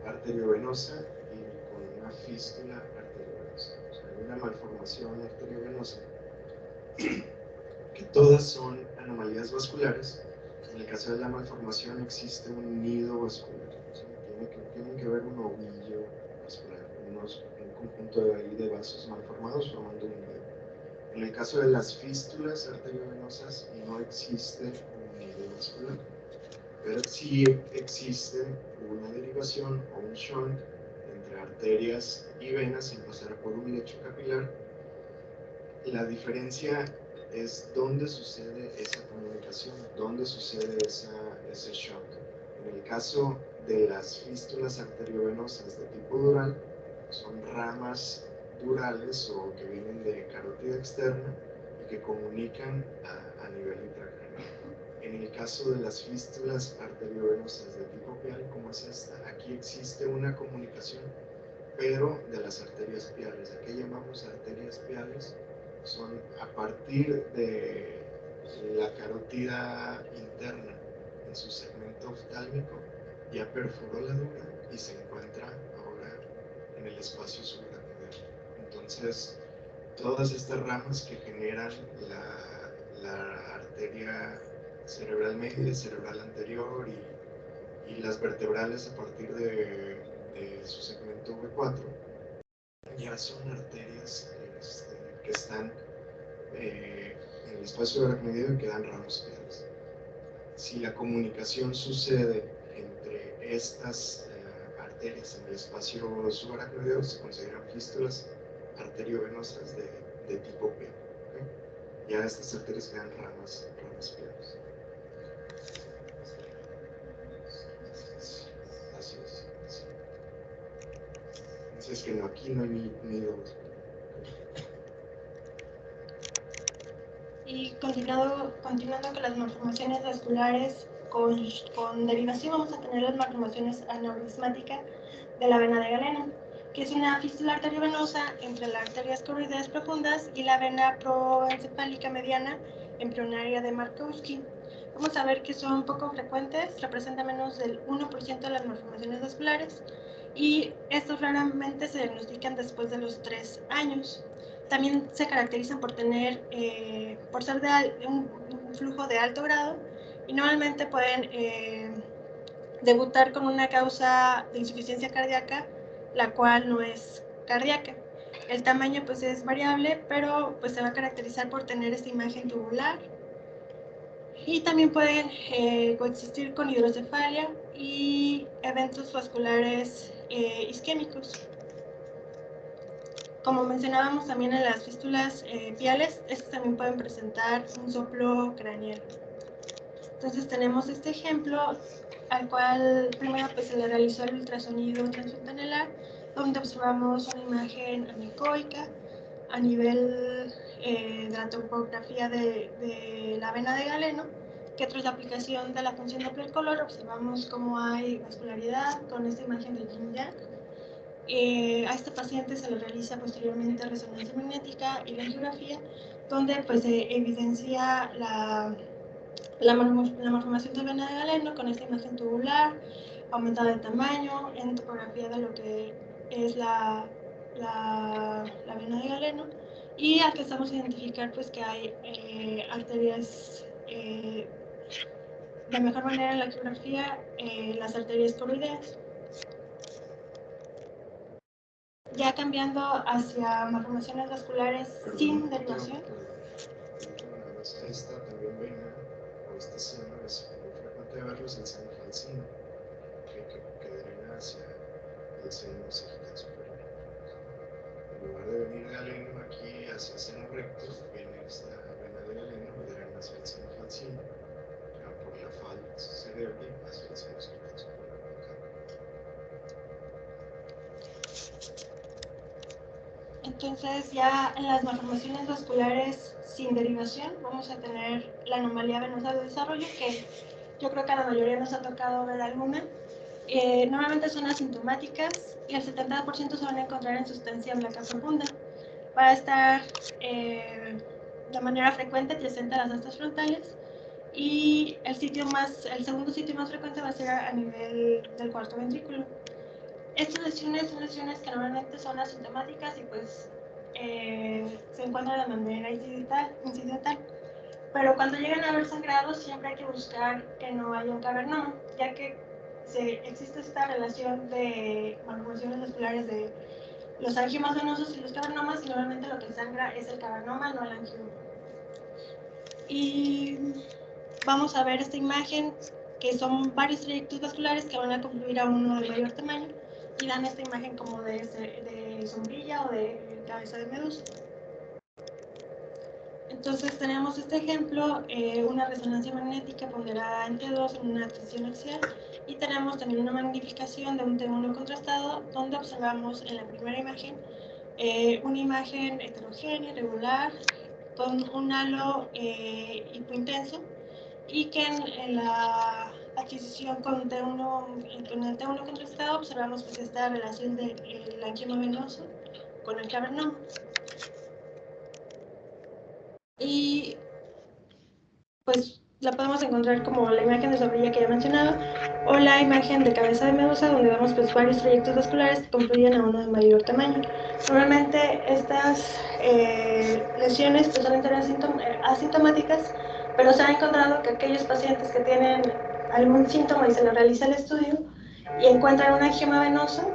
arteriovenosa y con una fístula arteriovenosa. O sea, hay una malformación arteriovenosa que todas son anomalías vasculares. En el caso de la malformación existe un nido vascular. O sea, tiene que haber un ovillo vascular, un conjunto de vasos malformados formando un nido. En el caso de las fístulas arteriovenosas no existe un nido vascular, pero sí existe una derivación o un shunt entre arterias y venas sin pasar por un lecho capilar. La diferencia es dónde sucede esa comunicación, dónde sucede ese shunt. En el caso de las fístulas arteriovenosas de tipo dural, son ramas durales o que vienen de carótida externa y que comunican a nivel intracraneal. En el caso de las fístulas arteriovenosas de tipo pial, como es esta, aquí existe una comunicación, pero de las arterias piales. ¿A qué llamamos arterias piales? Son a partir de la carótida interna en su segmento oftálmico, ya perforó la dura y se encuentra ahora en el espacio subaracnoideo. Entonces, todas estas ramas que generan la arteria cerebral media, cerebral anterior y las vertebrales a partir de su segmento V4, ya son arterias que están en el espacio aracnoideo y que dan ramos piales. Si la comunicación sucede entre estas arterias en el espacio subaracnoideo, se consideran fístulas arteriovenosas de tipo P. ¿Okay? Ya estas arterias quedan ramas piales. Así es. Sí. Entonces que no, aquí no hay nido. Y continuando con las malformaciones vasculares con derivación, vamos a tener las malformaciones aneurismáticas de la vena de Galeno, que es una fístula arteriovenosa entre las arterias coroideas profundas y la vena proencefálica mediana embrionaria de Markowski. Vamos a ver que son poco frecuentes, representa menos del 1% de las malformaciones vasculares, y estos raramente se diagnostican después de los 3 años. También se caracterizan por tener, por ser de un flujo de alto grado, y normalmente pueden debutar con una causa de insuficiencia cardíaca, la cual no es cardíaca. El tamaño pues es variable, pero pues se va a caracterizar por tener esta imagen tubular, y también pueden coexistir con hidrocefalia y eventos vasculares isquémicos. Como mencionábamos también en las fístulas piales, estos también pueden presentar un soplo craneal. Entonces tenemos este ejemplo al cual primero pues, se le realizó el ultrasonido transfontanelar, donde observamos una imagen anecoica a nivel de la topografía de la vena de Galeno, que tras la aplicación de la función Doppler color observamos cómo hay vascularidad con esta imagen de yin-yang. A este paciente se le realiza posteriormente resonancia magnética y la angiografía, donde pues, se evidencia la malformación de vena de Galeno con esta imagen tubular, aumentada de tamaño, en topografía de lo que es la vena de Galeno, y alcanzamos a identificar pues, que hay arterias de mejor manera en la geografía, las arterias coroideas. Ya cambiando hacia malformaciones vasculares sin derivación. Esta también vena, o esta zona, es muy frecuente verlos en San Francino, que drena hacia el seno sagital superior. En lugar de venir Galeno aquí hacia el seno recto, viene esta vena de Galeno, drena hacia el seno francino, por la falda cerebral hacia el seno sagital superior. Entonces ya en las malformaciones vasculares sin derivación vamos a tener la anomalía venosa de desarrollo, que yo creo que a la mayoría nos ha tocado ver alguna. Normalmente son asintomáticas y el 70% se van a encontrar en sustancia blanca profunda. Va a estar de manera frecuente adyacente a las astas frontales, y el segundo sitio más frecuente va a ser a nivel del cuarto ventrículo. Estas lesiones son lesiones que normalmente son asintomáticas y pues se encuentran de manera incidental. Pero cuando llegan a haber sangrados siempre hay que buscar que no haya un cavernoma, ya que existe esta relación de malformaciones vasculares de los angiomas venosos y los cavernomas, y normalmente lo que sangra es el cavernoma, no el angioma. Y vamos a ver esta imagen, que son varios trayectos vasculares que van a confluir a uno de mayor tamaño y dan esta imagen como de sombrilla o de cabeza de medusa. Entonces tenemos este ejemplo, una resonancia magnética ponderada en T2 en una tensión axial, y tenemos también una magnificación de un T1 contrastado, donde observamos en la primera imagen una imagen heterogénea, irregular, con un halo hipointenso, y que en la adquisición con el T1 contrastado observamos pues, esta relación del angioma venoso con el cavernoma. Y pues la podemos encontrar como la imagen de sombrilla que ya mencionaba, o la imagen de cabeza de medusa, donde vemos pues, varios trayectos vasculares que confluyen a uno de mayor tamaño. Normalmente estas lesiones pues, suelen ser asintomáticas, pero se ha encontrado que aquellos pacientes que tienen algún síntoma y se les realiza el estudio y encuentran un angioma venoso,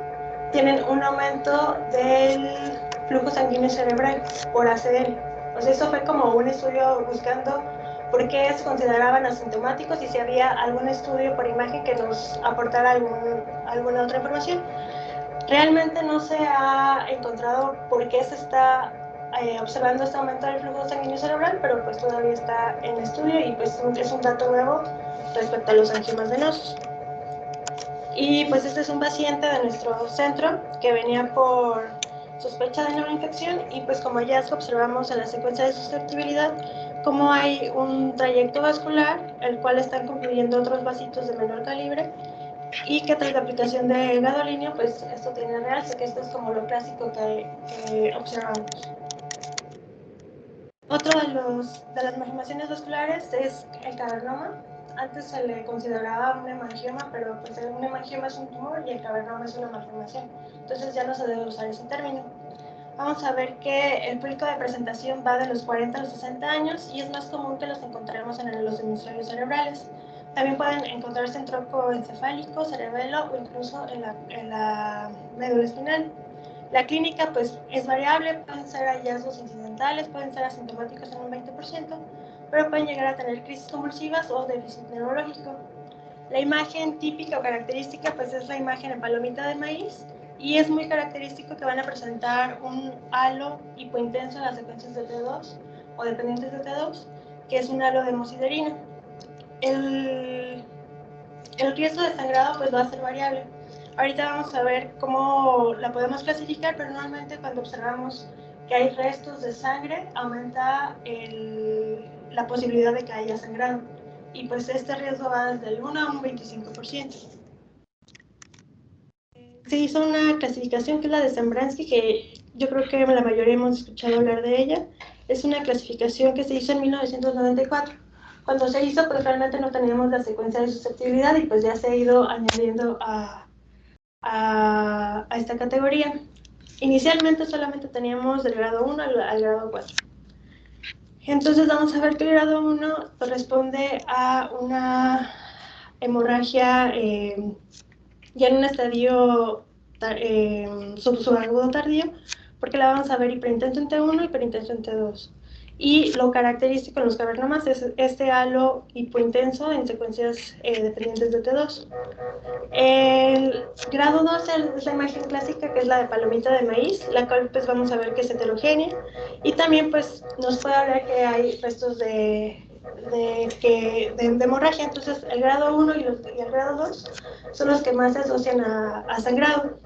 tienen un aumento del flujo sanguíneo cerebral por ACL. O sea, eso fue como un estudio buscando por qué se consideraban asintomáticos y si había algún estudio por imagen que nos aportara alguna otra información. Realmente no se ha encontrado por qué se está observando este aumento del flujo sanguíneo cerebral, pero pues todavía está en estudio y pues es un dato nuevo respecto a los angiomas venosos. Y pues este es un paciente de nuestro centro que venía por sospecha de neuroinfección, y pues como hallazgo observamos en la secuencia de susceptibilidad cómo hay un trayecto vascular, el cual están confluyendo otros vasitos de menor calibre, y que tras la aplicación de gadolinio, pues esto tiene realce, que esto es como lo clásico que observamos. Otro de las malformaciones vasculares es el cavernoma. antes se le consideraba un hemangioma, pero pues un hemangioma es un tumor y el cavernoma es una malformación. Entonces ya no se debe usar ese término. Vamos a ver que el público de presentación va de los 40 a los 60 años y es más común que los encontremos en los hemisferios cerebrales. También pueden encontrarse en tronco encefálico, cerebelo o incluso en la médula espinal. La clínica pues es variable, pueden ser hallazgos incidentales, pueden ser asintomáticos en un 20%, pero pueden llegar a tener crisis convulsivas o déficit neurológico. La imagen típica o característica pues es la imagen en palomita de maíz y es muy característico que van a presentar un halo hipointenso en las secuencias de T2 o dependientes de T2, que es un halo de hemosiderina. El riesgo de sangrado pues va a ser variable. Ahorita vamos a ver cómo la podemos clasificar, pero normalmente cuando observamos que hay restos de sangre, aumenta la posibilidad de que haya sangrado. Y pues este riesgo va desde el 1 a un 25%. Se hizo una clasificación que es la de Zambransky, que yo creo que la mayoría hemos escuchado hablar de ella. Es una clasificación que se hizo en 1994. Cuando se hizo, pues realmente no teníamos la secuencia de susceptibilidad y pues ya se ha ido añadiendo a esta categoría. Inicialmente solamente teníamos del grado 1 al grado 4. Entonces vamos a ver que el grado 1 corresponde a una hemorragia ya en un estadio subagudo tardío, porque la vamos a ver hiperintenso en T1 y hiperintenso en T2. Y lo característico en los cavernomas es este halo hipointenso en secuencias dependientes de T2. El grado 2 es la imagen clásica, que es la de palomita de maíz, la cual pues vamos a ver que es heterogénea y también pues nos puede hablar que hay restos de hemorragia. Entonces el grado 1 y el grado 2 son los que más se asocian a sangrado.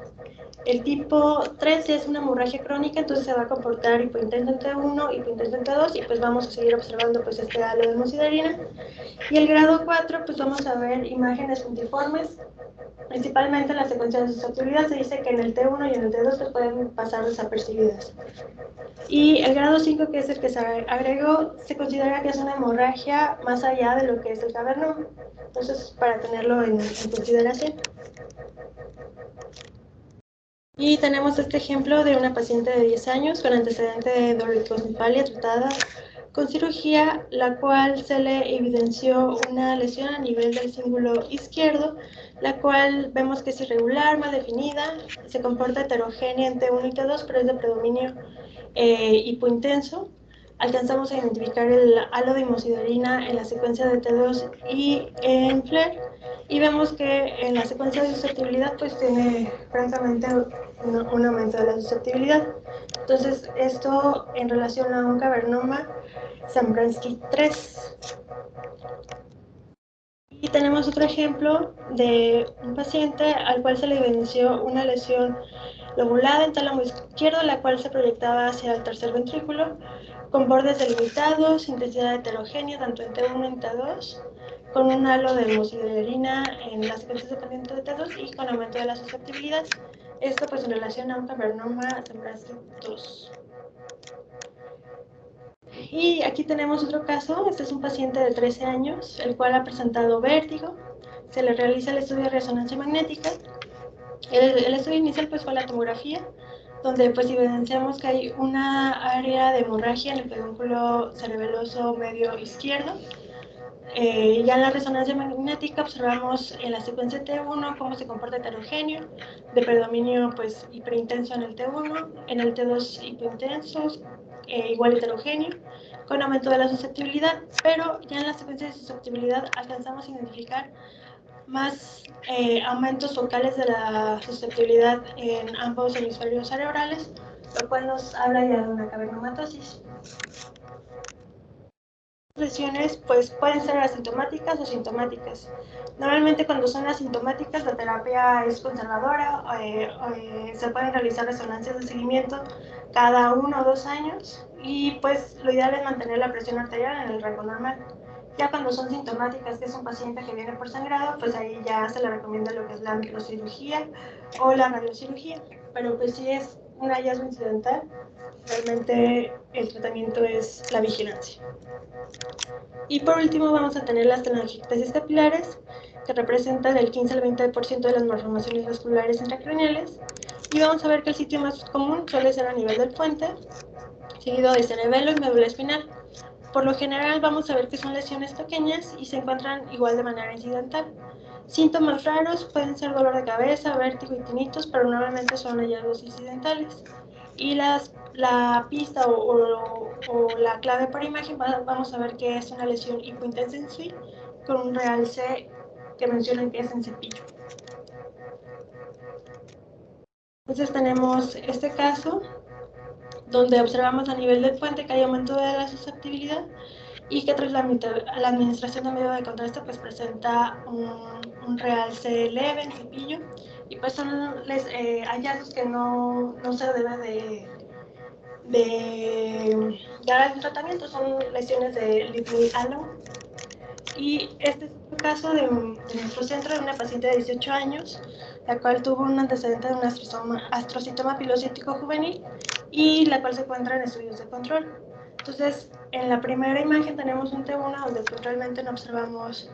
El tipo 3 es una hemorragia crónica, entonces se va a comportar hipointenso en T1, hipointenso en T2 y pues vamos a seguir observando pues este halo de hemosiderina. Y el grado 4 pues vamos a ver imágenes puntiformes, principalmente en la secuencia de susceptibilidad. Se dice que en el T1 y en el T2 pues pueden pasar desapercibidas. Y el grado 5, que es el que se agregó, se considera que es una hemorragia más allá de lo que es el cavernoma. Entonces, para tenerlo en consideración. Y tenemos este ejemplo de una paciente de 10 años con antecedente de dolicocefalia tratada con cirugía, la cual se le evidenció una lesión a nivel del cíngulo izquierdo, la cual vemos que es irregular, mal definida, se comporta heterogénea en T1 y T2, pero es de predominio hipointenso. Alcanzamos a identificar el halo de hemosiderina en la secuencia de T2 y en FLAIR, y vemos que en la secuencia de susceptibilidad pues tiene francamente un aumento de la susceptibilidad. Entonces esto en relación a un cavernoma Zambransky 3. Y tenemos otro ejemplo de un paciente al cual se le evidenció una lesión lobulada en tálamo izquierdo, la cual se proyectaba hacia el tercer ventrículo, con bordes delimitados, intensidad heterogénea tanto en T1 y en T2, con un halo de hemosiderina en las secuencias dependientes de T2 y con aumento de la susceptibilidad. Esto pues en relación a un cavernoma Zambransky 2. Y aquí tenemos otro caso. Este es un paciente de 13 años, el cual ha presentado vértigo. Se le realiza el estudio de resonancia magnética. El estudio inicial pues fue la tomografía, donde pues evidenciamos que hay una área de hemorragia en el pedúnculo cerebeloso medio izquierdo. Ya en la resonancia magnética observamos en la secuencia T1 cómo se comporta heterogéneo, de predominio pues hiperintenso en el T1, en el T2 hipointensos, igual heterogéneo, con aumento de la susceptibilidad, pero ya en la secuencia de susceptibilidad alcanzamos a identificar más aumentos focales de la susceptibilidad en ambos hemisferios cerebrales, lo cual nos habla ya de una cavernomatosis. Lesiones pues pueden ser asintomáticas o sintomáticas. Normalmente cuando son asintomáticas la terapia es conservadora, se pueden realizar resonancias de seguimiento cada 1 o 2 años y pues lo ideal es mantener la presión arterial en el rango normal. Ya cuando son sintomáticas, que es un paciente que viene por sangrado, pues ahí ya se le recomienda lo que es la microcirugía o la radiocirugía, pero pues sí es un hallazgo incidental, realmente el tratamiento es la vigilancia. Y por último vamos a tener las telangiectasias capilares, que representan el 15 al 20% de las malformaciones vasculares intracraneales. Y vamos a ver que el sitio más común suele ser a nivel del puente, seguido de cerebelo y médula espinal. Por lo general vamos a ver que son lesiones pequeñas y se encuentran igual de manera incidental. Síntomas raros pueden ser dolor de cabeza, vértigo y tinnitus, pero normalmente son hallazgos incidentales. Y la pista o la clave por imagen, vamos a ver que es una lesión hipointensa en sí, con un realce que mencionan que es en cepillo. Entonces tenemos este caso, donde observamos a nivel del puente que hay aumento de la susceptibilidad y que tras la administración de medio de contraste pues presenta un realce leve en cepillo, y pues son hallazgos que no se debe de dar algún tratamiento, son lesiones de Lipney-Allen. Y este es otro caso de nuestro centro, de una paciente de 18 años, la cual tuvo un antecedente de un astrocitoma pilocítico juvenil y la cual se encuentra en estudios de control. Entonces, en la primera imagen tenemos un T1 donde pues, realmente no observamos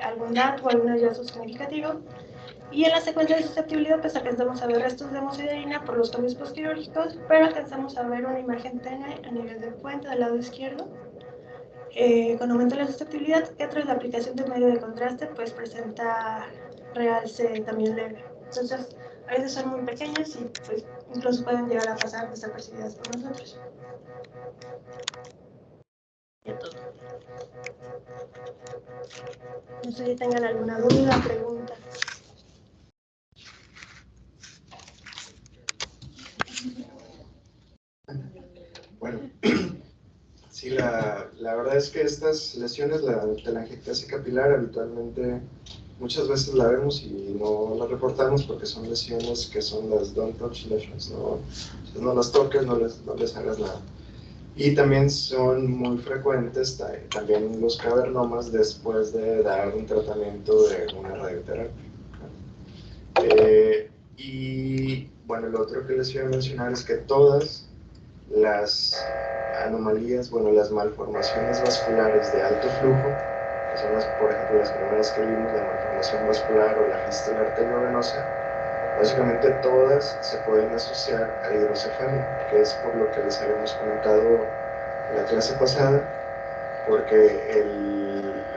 algún dato o algún hallazgo significativo. Y en la secuencia de susceptibilidad, pues alcanzamos a ver restos de hemosiderina por los cambios posquirúrgicos, pero alcanzamos a ver una imagen tenue a nivel del puente del lado izquierdo, con aumento de la susceptibilidad, que tras la aplicación de medio de contraste, pues presenta realce también leve. Entonces, a veces son muy pequeñas y pues incluso pueden llegar a pasar desapercibidas por nosotros. Ya todo. No sé si tengan alguna duda o pregunta. Bueno, sí, la verdad es que estas lesiones, la telangiectasia capilar, habitualmente muchas veces la vemos y no la reportamos porque son lesiones que son las don't touch lesions, no las toques, no les hagas nada. Y también son muy frecuentes también los cavernomas después de dar un tratamiento de una radioterapia. Y bueno, lo otro que les iba a mencionar es que todas las anomalías, las malformaciones vasculares de alto flujo, que son por ejemplo las primeras que vimos, la malformación vascular o la fístula arteriovenosa, básicamente todas se pueden asociar a hidrocefalia, que es por lo que les habíamos comentado en la clase pasada, porque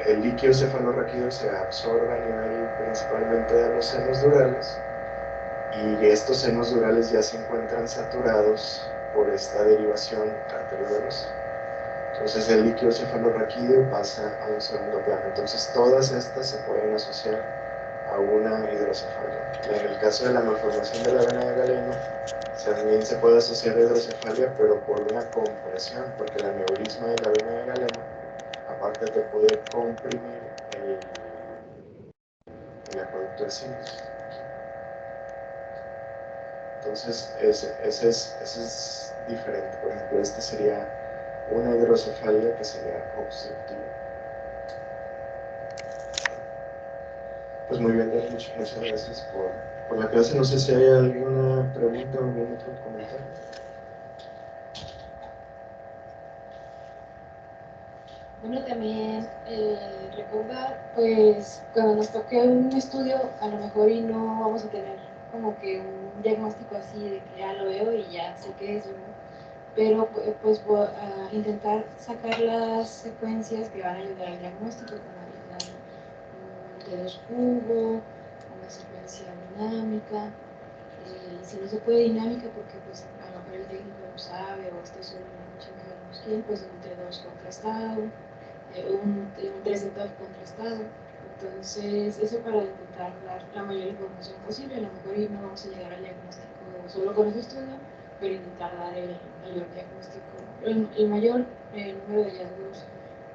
el líquido cefalorraquídeo se absorbe a nivel principalmente de los senos durales, y estos senos durales ya se encuentran saturados por esta derivación arteriovenosa. Entonces el líquido cefalorraquídeo pasa a un segundo plano. Entonces todas estas se pueden asociar a una hidrocefalia. En el caso de la malformación de la vena de Galeno, también se puede asociar a hidrocefalia, pero por una compresión, porque el aneurisma de la vena de Galeno, aparte de poder comprimir el acueducto del sinus. Entonces, ese es diferente. Por ejemplo, este sería una hidrocefalia que sería obstructiva. Pues muy bien, muchas gracias por la clase. No sé si hay alguna pregunta o algún otro comentario. Bueno, también recordar, pues cuando nos toque un estudio, a lo mejor y no vamos a tener como que un diagnóstico así de que ya lo veo y ya sé qué es, ¿verdad? Pero pues voy a intentar sacar las secuencias que van a ayudar al diagnóstico, como ayudar un dedos cubo, una secuencia dinámica, y si no se puede dinámica porque pues a lo mejor el técnico no sabe o estoy solo en mucho no quién, pues un T2 contrastado, un 3D contrastado. Entonces, eso para intentar dar la mayor información posible. A lo mejor no vamos a llegar al diagnóstico solo con ese estudio, pero intentar dar el mayor diagnóstico, el mayor número de hallazgos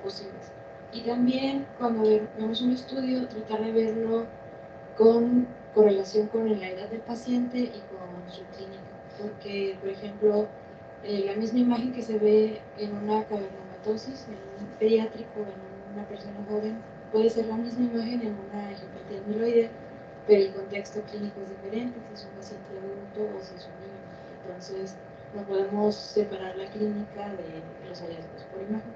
posibles. Y también, cuando vemos un estudio, tratar de verlo con correlación con la edad del paciente y con su clínica. Porque, por ejemplo, la misma imagen que se ve en una cavernomatosis, en un pediátrico, en una persona joven, puede ser la misma imagen en una ejempatía amiloide, pero el contexto clínico es diferente, si es un paciente adulto o si es un niño. Entonces, no podemos separar la clínica de los hallazgos por imagen.